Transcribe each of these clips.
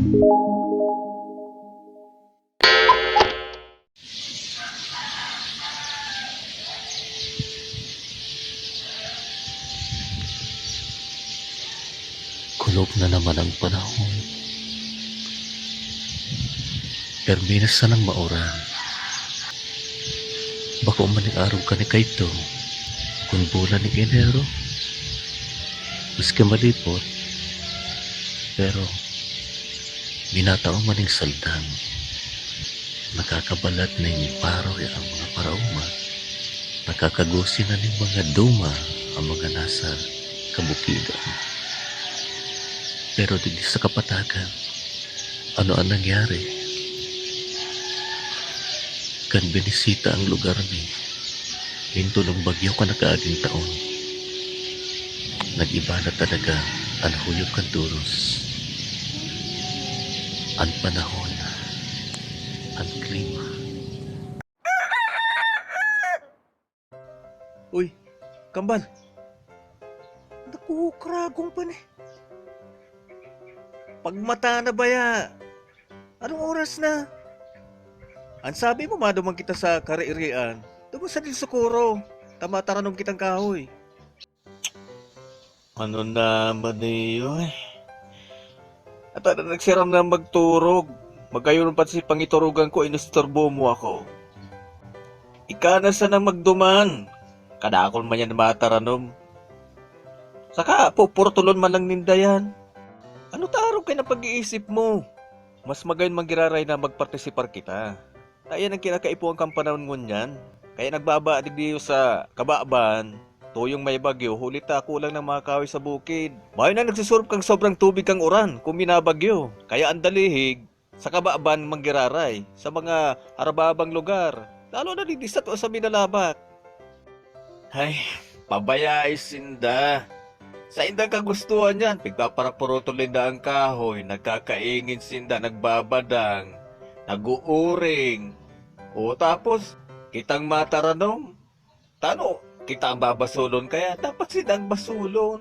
Kulog na naman ang panahon. Erminas na ng mauran. Bako man ang araw ka ni Kaito. Kung bulan ni Enero. Maski malipot. Pero, binatao man ang saldan. Nakakabalat na yung paroy ang mga parauma. Nakakagusi na ng mga duma ang mga nasa kabukigan. Pero di sa kapatagan, ano ang nangyari? Kan binisita ang lugar ni hinto ng bagyo ka nakaaging taon. Nag-iba na talaga ang huyop kan turos. Ang panahon, ang klima. Uy, kambal. Naku, kragong pa ni. Pagmata na ba ya? Anong oras na? Ang sabi mo, madumang kita sa kariirian. Dumo sa Dilsokoro. Tama-taranom kitang kahoy. Ano naman niyo eh? At ano nagsiram na magturog. Magayon pa si pangiturugan ko, inistorbo mo ako. Ikana na magduman. Kadakol man yan mataranom. Saka, pupurtulon man lang nindayan. Ano taro kayo na pag-iisip mo? Mas magayon manggiraray na magpartisipar kita. Kaya nang kinakaipuan kang panahon ngunyan. Kaya nagbaba digdiyo sa kabaaban. Tuyong may bagyo, hulita kulang ng mga kahoy sa bukid. Bayo na nagsisurp kang sobrang tubig kang uran kung minabagyo. Kaya ang dalihig sa kabaaban manggiraray sa mga harababang lugar. Lalo na didisat o sa minalabak. Ay, pabayay sinda. Sa indang kagustuhan yan, pigpaparapurotol linda ang kahoy, nagkakaingin sinda, nagbabadang, naguuring. O tapos, kitang mataranom. Tano, kita ang babasulon kaya dapat sindang basulon.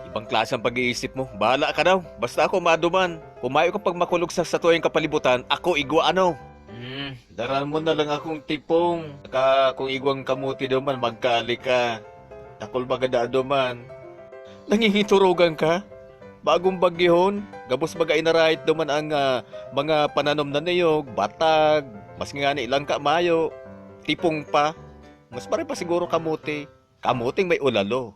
Ibang klase ang pag-iisip mo, bahala ka daw. Basta ako maduman. Pumayo ka pag makulog sa tuwing kapalibutan, ako igwa ano. Daran mo na lang akong tipong. Saka kung igwang kamuti daw man, magkali ka. Takol bagada daw man. Nangingiturugan ka? Bagong bagyahon? Gabos baga inarahit naman ang mga pananom na niyog, batag, mas nga ni ilang ka mayo, tipong pa. Mas pare pa siguro kamuti. Kamuting may ulalo.